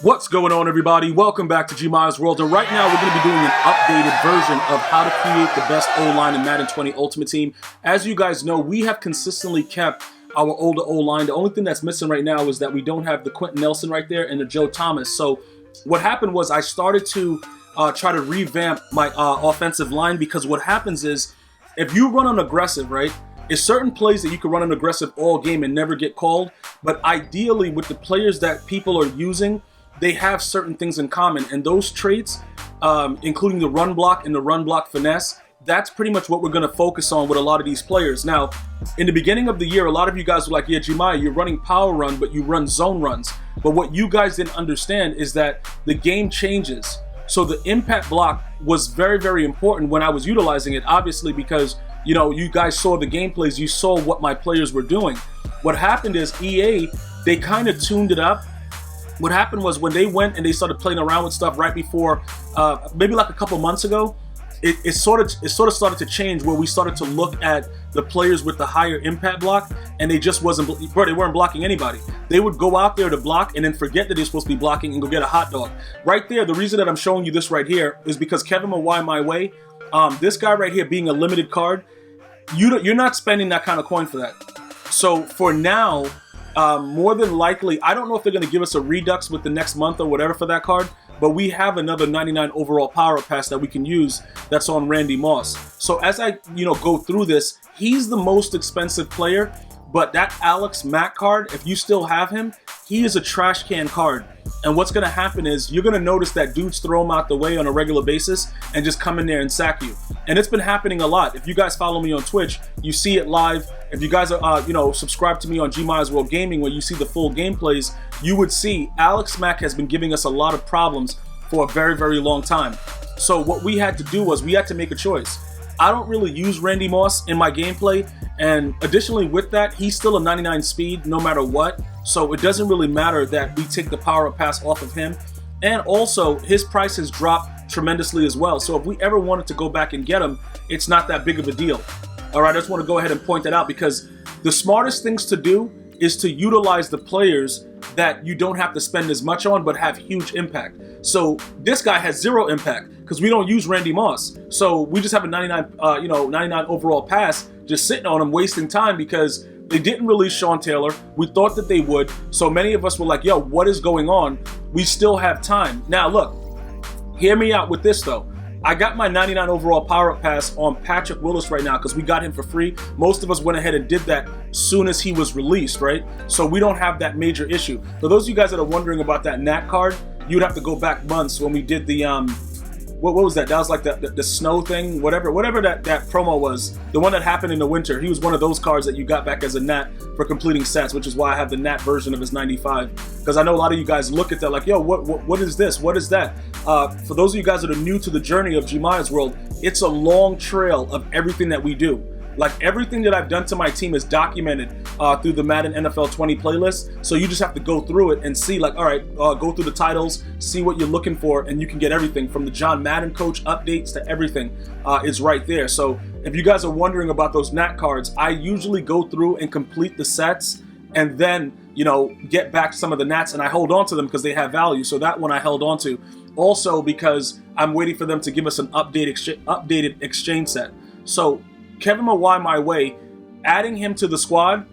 What's going on, everybody? Welcome back to GmiasWorld, and right now we're going to be doing an updated version of how to create the best O-line in Madden 20 Ultimate Team. As you guys know, we have consistently kept our older O-line. The only thing that's missing right now is that we don't have the Quentin Nelson right there and the Joe Thomas. So what happened was I started to try to revamp my offensive line, because what happens is if you run on aggressive, right, it's certain plays that you can run an aggressive all game and never get called, but ideally with the players that people are using, they have certain things in common, and those traits, including the run block and the run block finesse, that's pretty much what we're going to focus on with a lot of these players. Now, in the beginning of the year, a lot of you guys were like, yeah, Gmia, you're running power run, but you run zone runs. But what you guys didn't understand is that the game changes. So the impact block was very, very important when I was utilizing it, obviously, because, you know, you guys saw the gameplays, you saw what my players were doing. What happened is EA, they kind of tuned it up. What happened was when they went and they started playing around with stuff right before, maybe like a couple months ago, it sort of started to change, where we started to look at the players with the higher impact block, and they just they weren't blocking anybody. They would go out there to block and then forget that they're supposed to be blocking and go get a hot dog. Right there, the reason that I'm showing you this right here is because Kevin Mawai My Way, this guy right here being a limited card, you're not spending that kind of coin for that. So for now, more than likely, I don't know if they're going to give us a redux with the next month or whatever for that card, but we have another 99 overall power pass that we can use that's on Randy Moss. So as I, go through this, he's the most expensive player, but that Alex Mack card, if you still have him, he is a trash can card. And what's going to happen is you're going to notice that dudes throw him out the way on a regular basis and just come in there and sack you. And it's been happening a lot. If you guys follow me on Twitch, you see it live. If you guys are, subscribed to me on GmiasWorld Gaming, where you see the full gameplays, you would see Alex Mack has been giving us a lot of problems for a very, very long time. So what we had to do was we had to make a choice. I don't really use Randy Moss in my gameplay, and additionally with that, he's still a 99 speed no matter what, so it doesn't really matter that we take the power up pass off of him. And also, his price has dropped tremendously as well, so if we ever wanted to go back and get him, it's not that big of a deal. Alright, I just want to go ahead and point that out, because the smartest things to do is to utilize the players that you don't have to spend as much on but have huge impact. So this guy has 0 impact because we don't use Randy Moss. So we just have a 99 overall pass just sitting on him, wasting time, because they didn't release Sean Taylor. We thought that they would. So many of us were like, yo, what is going on? We still have time. Now look, hear me out with this though. I got my 99 overall power-up pass on Patrick Willis right now because we got him for free. Most of us went ahead and did that soon as he was released, right? So we don't have that major issue. For those of you guys that are wondering about that Nat card, you'd have to go back months when we did the, what was that? That was like the snow thing, whatever that promo was. The one that happened in the winter. He was one of those cards that you got back as a Nat for completing sets, which is why I have the Nat version of his 95. Because I know a lot of you guys look at that like, yo, what is this? What is that? For those of you guys that are new to the journey of GmiasWorld, it's a long trail of everything that we do. Like everything that I've done to my team is documented through the Madden NFL 20 playlist. So you just have to go through it and see like, all right, go through the titles, see what you're looking for, and you can get everything from the John Madden coach updates to everything is right there. So if you guys are wondering about those Nat cards, I usually go through and complete the sets and then, get back some of the Nats, and I hold on to them because they have value. So that one I held on to. Also because I'm waiting for them to give us an updated exchange set. So Kevin Mawai My Way, adding him to the squad,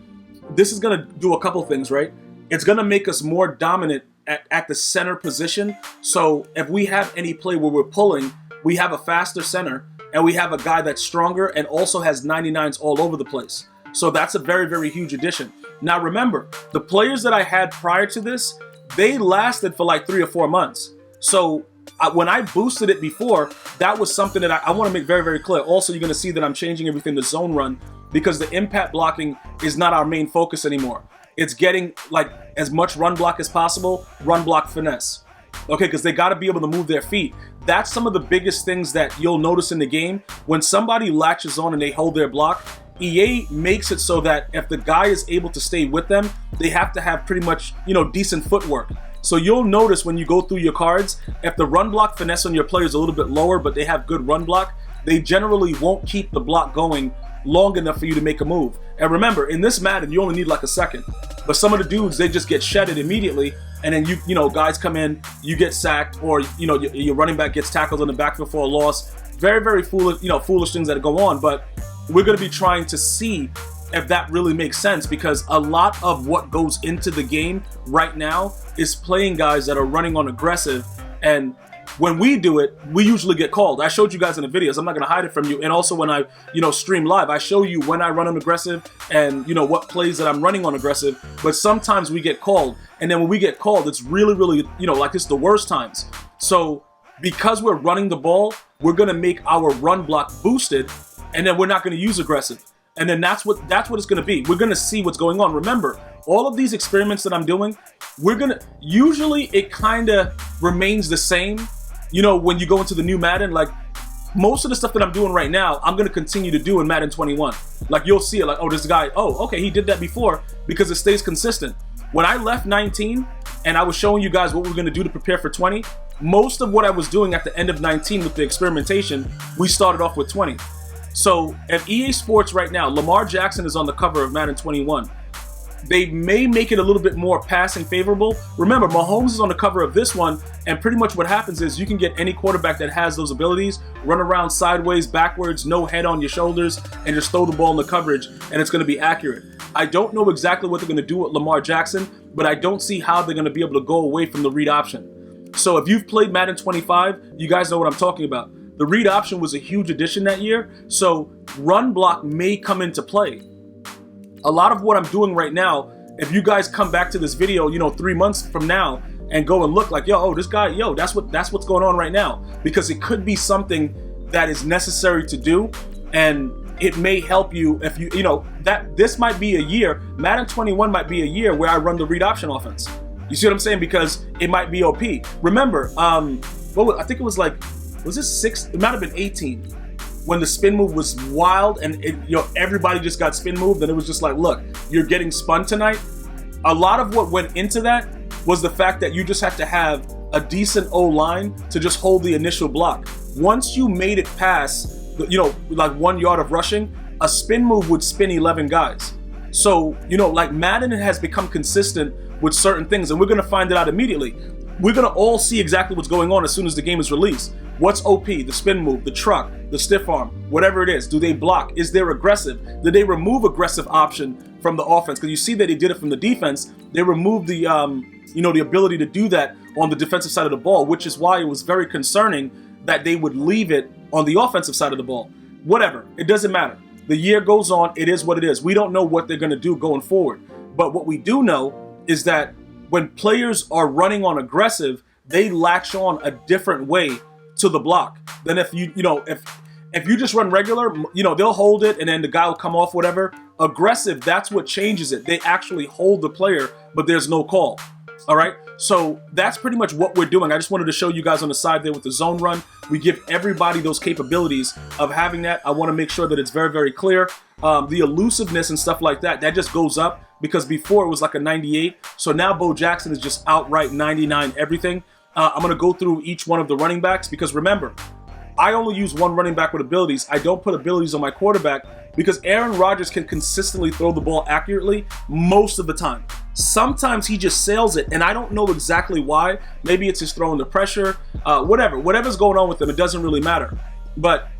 this is going to do a couple things, right? It's going to make us more dominant at the center position. So if we have any play where we're pulling, we have a faster center, and we have a guy that's stronger and also has 99s all over the place. So that's a very, very huge addition. Now remember, the players that I had prior to this, they lasted for like 3 or 4 months. So when I boosted it before, that was something that I want to make very, very clear. Also, you're going to see that I'm changing everything to zone run because the impact blocking is not our main focus anymore. It's getting like as much run block as possible, run block finesse. Okay, because they got to be able to move their feet. That's some of the biggest things that you'll notice in the game. When somebody latches on and they hold their block, EA makes it so that if the guy is able to stay with them, they have to have pretty much, decent footwork. So you'll notice when you go through your cards, if the run block finesse on your player is a little bit lower, but they have good run block, they generally won't keep the block going long enough for you to make a move. And remember, in this Madden, you only need like a second. But some of the dudes, they just get shedded immediately, and then you know, guys come in, you get sacked, or you know, your running back gets tackled in the backfield for a loss. Very, very foolish, you know, foolish things that go on. But we're going to be trying to see if that really makes sense, because a lot of what goes into the game right now is playing guys that are running on aggressive, and when we do it, we usually get called. I showed you guys in the videos. I'm not going to hide it from you. And also when I, you know, stream live, I show you when I run on aggressive and, you know, what plays that I'm running on aggressive. But sometimes we get called. And then when we get called, it's really, really, you know, like it's the worst times. So because we're running the ball, we're going to make our run block boosted, and then we're not going to use aggressive. And then that's what it's going to be. We're going to see what's going on. Remember, all of these experiments that I'm doing, usually it kind of remains the same. You know, when you go into the new Madden, like most of the stuff that I'm doing right now, I'm going to continue to do in Madden 21. Like you'll see it like, oh, this guy, oh, okay, he did that before, because it stays consistent. When I left 19 and I was showing you guys what we were going to do to prepare for 20, most of what I was doing at the end of 19 with the experimentation, we started off with 20. So at EA Sports right now, Lamar Jackson is on the cover of Madden 21. They may make it a little bit more passing favorable. Remember, Mahomes is on the cover of this one, and pretty much what happens is you can get any quarterback that has those abilities, run around sideways, backwards, no head on your shoulders, and just throw the ball in the coverage, and it's going to be accurate. I don't know exactly what they're going to do with Lamar Jackson, but I don't see how they're going to be able to go away from the read option. So if you've played Madden 25, you guys know what I'm talking about. The read option was a huge addition that year, so run block may come into play. A lot of what I'm doing right now, if you guys come back to this video, you know, 3 months from now and go and look like, yo, oh, this guy, yo, that's what's going on right now, because it could be something that is necessary to do, and it may help you if you know, that this might be a year, Madden 21 might be a year where I run the read option offense. You see what I'm saying? Because it might be OP. Remember, I think it was like, was this 6? It might have been 18. When the spin move was wild and you know, everybody just got spin moved, and it was just like, look, you're getting spun tonight. A lot of what went into that was the fact that you just have to have a decent O-line to just hold the initial block. Once you made it past, you know, like 1 yard of rushing, a spin move would spin 11 guys. So, you know, like Madden has become consistent with certain things, and we're going to find it out immediately. We're going to all see exactly what's going on as soon as the game is released. What's OP, the spin move, the truck, the stiff arm, whatever it is. Do they block? Is there aggressive? Did they remove aggressive option from the offense? Because you see that they did it from the defense. They removed the, you know, the ability to do that on the defensive side of the ball, which is why it was very concerning that they would leave it on the offensive side of the ball. Whatever, it doesn't matter. The year goes on, it is what it is. We don't know what they're going to do going forward. But what we do know is that when players are running on aggressive, they latch on a different way to the block than if you know, if you just run regular, you know, they'll hold it and then the guy will come off, whatever. Aggressive, that's what changes it. They actually hold the player, but there's no call. All right, so that's pretty much what we're doing. I just wanted to show you guys on the side there with the zone run. We give everybody those capabilities of having that. I want to make sure that it's very, very clear. The elusiveness and stuff like that, that just goes up, because before it was like a 98. So now Bo Jackson is just outright 99 everything. I'm going to go through each one of the running backs, because remember, I only use one running back with abilities. I don't put abilities on my quarterback, because Aaron Rodgers can consistently throw the ball accurately most of the time. Sometimes he just sails it, and I don't know exactly why. Maybe it's just throwing the pressure, whatever's going on with him, it doesn't really matter. But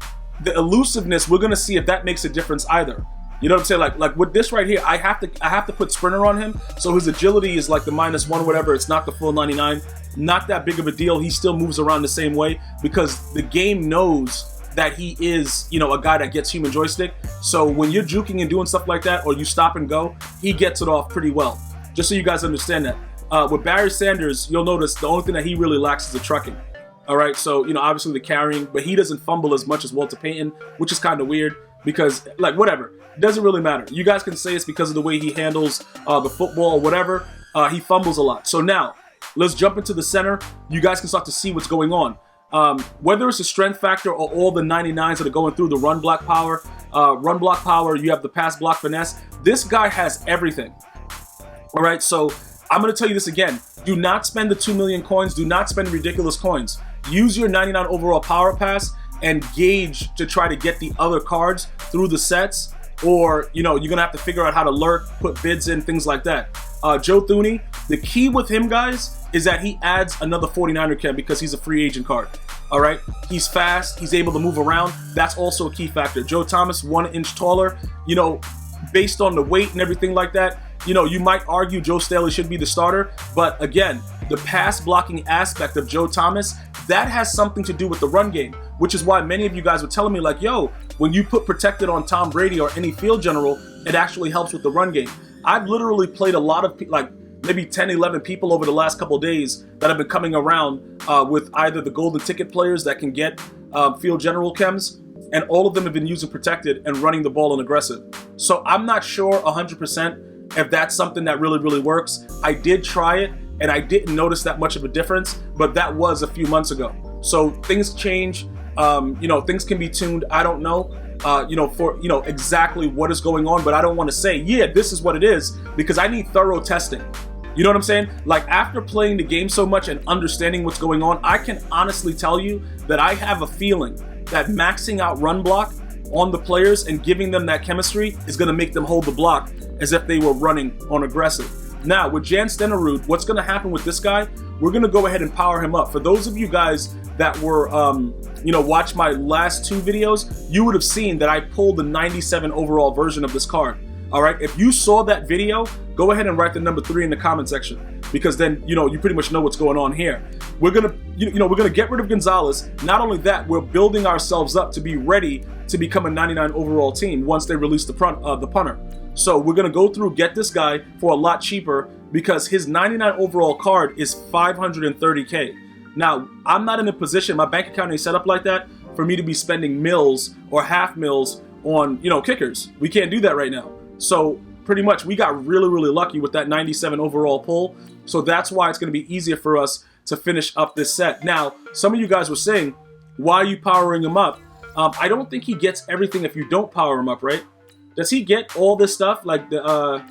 the elusiveness, we're going to see if that makes a difference either. You know what I'm saying? Like with this right here, I have to put sprinter on him, so his agility is like the -1, whatever. It's not the full 99. Not that big of a deal. He still moves around the same way, because the game knows that he is, you know, a guy that gets human joystick. So when you're juking and doing stuff like that, or you stop and go, he gets it off pretty well. Just so you guys understand that. With Barry Sanders, you'll notice the only thing that he really lacks is the trucking. All right, so, you know, obviously the carrying, but he doesn't fumble as much as Walter Payton, which is kind of weird, because, like, whatever. It doesn't really matter. You guys can say it's because of the way he handles the football or whatever. He fumbles a lot. So now, let's jump into the center. You guys can start to see what's going on. Whether it's a strength factor or all the 99s that are going through the run block power, you have the pass block finesse. This guy has everything. All right, so I'm going to tell you this again. Do not spend the 2 million coins. Do not spend ridiculous coins. Use your 99 overall power pass and gauge to try to get the other cards through the sets. or you're gonna have to figure out how to lurk, put bids in, things like that. Joe Thuney, the key with him, guys, is that he adds another 49er chem because he's a free agent card. All right, he's fast, he's able to move around. That's also a key factor. Joe Thomas, 1 inch taller, based on the weight and everything like that, you might argue Joe Staley should be the starter, but again, the pass blocking aspect of Joe Thomas, that has something to do with the run game, which is why many of you guys were telling me like, yo, when you put protected on Tom Brady or any field general, it actually helps with the run game. I've literally played a lot of maybe 10, 11 people over the last couple of days that have been coming around with either the golden ticket players that can get field general chems, and all of them have been using protected and running the ball in aggressive. So I'm not sure 100% if that's something that really, really works. I did try it and I didn't notice that much of a difference, but that was a few months ago. So things change, things can be tuned. I don't know, for exactly what is going on, but I don't want to say, yeah, this is what it is, because I need thorough testing. You know what I'm saying? Like, after playing the game so much and understanding what's going on, I can honestly tell you that I have a feeling that maxing out run block on the players and giving them that chemistry is going to make them hold the block as if they were running on aggressive. Now, with Jan Stenerud, what's going to happen with this guy, we're going to go ahead and power him up. For those of you guys that were, watch my last 2 videos, you would have seen that I pulled the 97 overall version of this card. All right, if you saw that video, go ahead and write the number 3 in the comment section, because then you pretty much know what's going on here. We're gonna we're gonna get rid of Gonzalez. Not only that, we're building ourselves up to be ready to become a 99 overall team once they release the punter. So we're gonna go through, get this guy for a lot cheaper, because his 99 overall card is 530K. Now, I'm not in a position, my bank account ain't set up like that for me to be spending mils or half mils on kickers. We can't do that right now. So pretty much we got really, really lucky with that 97 overall pull. So that's why it's going to be easier for us to finish up this set. Now, some of you guys were saying, why are you powering him up? I don't think he gets everything if you don't power him up, right? Does he get all this stuff, like the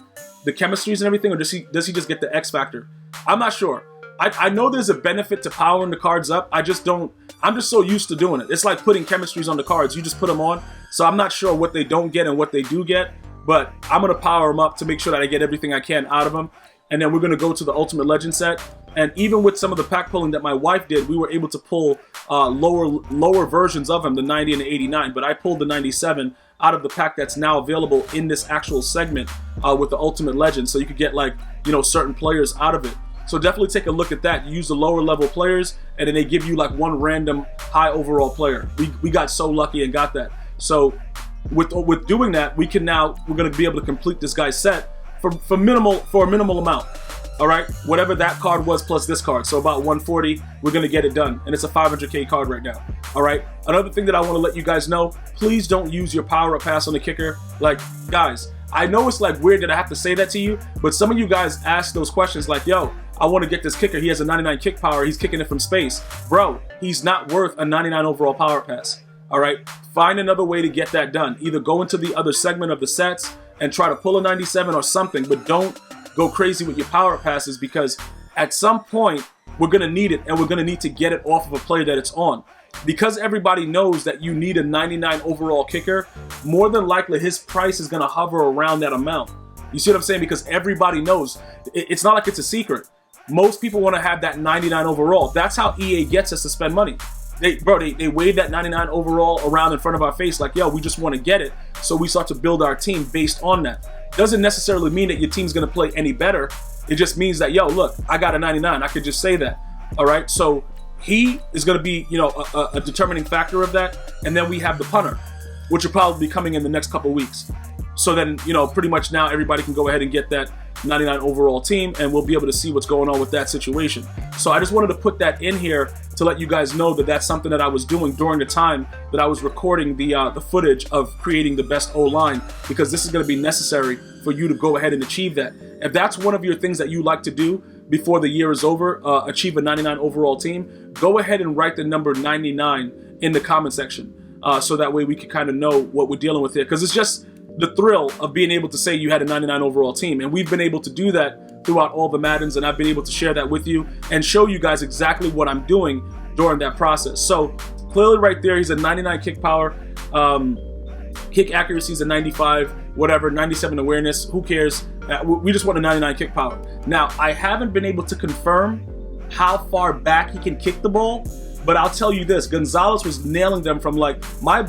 chemistries and everything, or does he just get the X factor? I'm not sure. I know there's a benefit to powering the cards up. I'm just so used to doing it. It's like putting chemistries on the cards. You just put them on. So I'm not sure what they don't get and what they do get. But I'm going to power them up to make sure that I get everything I can out of them. And then we're going to go to the Ultimate Legend set. And even with some of the pack pulling that my wife did, we were able to pull lower versions of them, the 90 and the 89. But I pulled the 97 out of the pack that's now available in this actual segment with the Ultimate Legend. So you could get certain players out of it. So definitely take a look at that. You use the lower level players, and then they give you like one random high overall player. We got so lucky and got that. So with doing that, we're going to be able to complete this guy's set for a minimal amount. All right, whatever that card was plus this card, so about 140, we're going to get it done, and it's a 500K card right now. All right, another thing that I want to let you guys know, please don't use your power up pass on the kicker. Like, guys, I know it's like weird that I have to say that to you, but some of you guys ask those questions like, yo, I want to get this kicker, he has a 99 kick power, he's kicking it from space. Bro, he's not worth a 99 overall power pass. All right, find another way to get that done. Either go into the other segment of the sets and try to pull a 97 or something, but don't go crazy with your power passes, because at some point we're going to need it, and we're going to need to get it off of a player that it's on. Because everybody knows that you need a 99 overall kicker, more than likely his price is going to hover around that amount. You see what I'm saying? Because everybody knows. It's not like it's a secret. Most people want to have that 99 overall. That's how EA gets us to spend money. They wave that 99 overall around in front of our face like, yo, we just want to get it. So we start to build our team based on that. Doesn't necessarily mean that your team's going to play any better. It just means that, yo, look, I got a 99. I could just say that. All right. So he is going to be, a determining factor of that. And then we have the punter, which will probably be coming in the next couple weeks. So then, pretty much now everybody can go ahead and get that 99 overall team, and we'll be able to see what's going on with that situation. So I just wanted to put that in here to let you guys know that that's something that I was doing during the time that I was recording the footage of creating the best O-line, because this is going to be necessary for you to go ahead and achieve that. If that's one of your things that you like to do before the year is over, achieve a 99 overall team, go ahead and write the number 99 in the comment section, so that way we can kind of know what we're dealing with here, because it's just the thrill of being able to say you had a 99 overall team. And we've been able to do that throughout all the Maddens, and I've been able to share that with you and show you guys exactly what I'm doing during that process. So clearly right there, he's a 99 kick power, kick accuracy is a 95, whatever, 97 awareness, who cares? We just want a 99 kick power. Now, I haven't been able to confirm how far back he can kick the ball, but I'll tell you this, Gonzalez was nailing them from like, my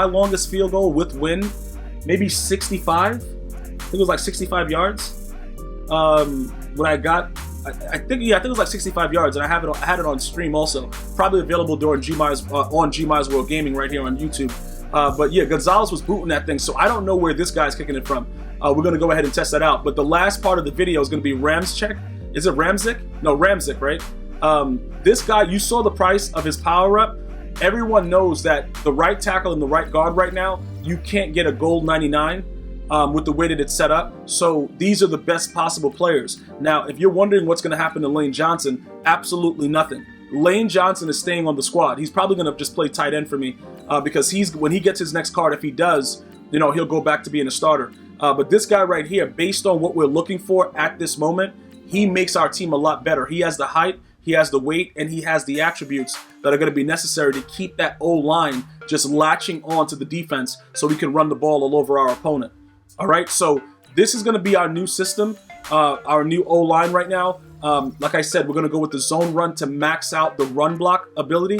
longest field goal with win, maybe 65, I think it was like 65 yards. When I got, I think it was like 65 yards, and I had it on stream also, probably available during on GmiasWorld Gaming right here on YouTube. But yeah, Gonzalez was booting that thing, so I don't know where this guy's kicking it from. We're gonna go ahead and test that out. But the last part of the video is gonna be Ramczyk. Is it Ramczyk? No, Ramczyk, right? This guy, you saw the price of his power up. Everyone knows that the right tackle and the right guard right now, you can't get a gold 99 with the way that it's set up. So these are the best possible players. Now, if you're wondering what's gonna happen to Lane Johnson, absolutely nothing. Lane Johnson is staying on the squad. He's probably gonna just play tight end for me because when he gets his next card, if he does, you know, he'll go back to being a starter. But this guy right here, based on what we're looking for at this moment, he makes our team a lot better. He has the height, he has the weight, and he has the attributes that are going to be necessary to keep that O-line just latching on to the defense so we can run the ball all over our opponent. All right, so this is going to be our new system, our new O-line right now. Like I said, we're going to go with the zone run to max out the run block ability,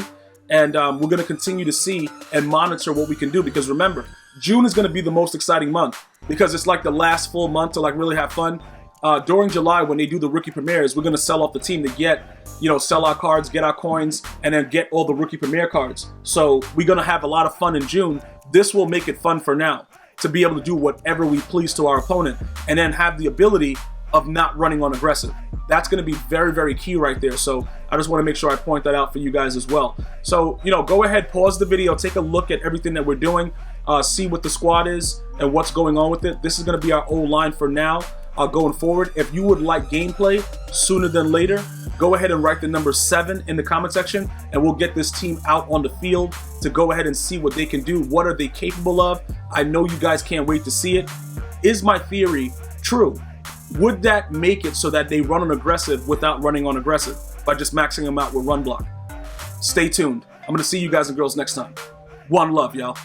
and we're going to continue to see and monitor what we can do, because remember, June is going to be the most exciting month because it's like the last full month to like really have fun. During July, when they do the rookie premieres, we're going to sell off the team to get, you know, sell our cards, get our coins, and then get all the rookie premiere cards. So we're going to have a lot of fun in June. This will make it fun for now to be able to do whatever we please to our opponent and then have the ability of not running on aggressive. That's going to be very, very key right there. So I just want to make sure I point that out for you guys as well. So, you know, go ahead, pause the video, take a look at everything that we're doing, see what the squad is and what's going on with it. This is going to be our O-line for now. Going forward, if you would like gameplay sooner than later, go ahead and write the number 7 in the comment section, and we'll get this team out on the field to go ahead and see what they can do. What are they capable of? I know you guys can't wait to see it. Is my theory true? Would that make it so that they run on aggressive without running on aggressive by just maxing them out with run block? Stay tuned. I'm going to see you guys and girls next time. One love, y'all.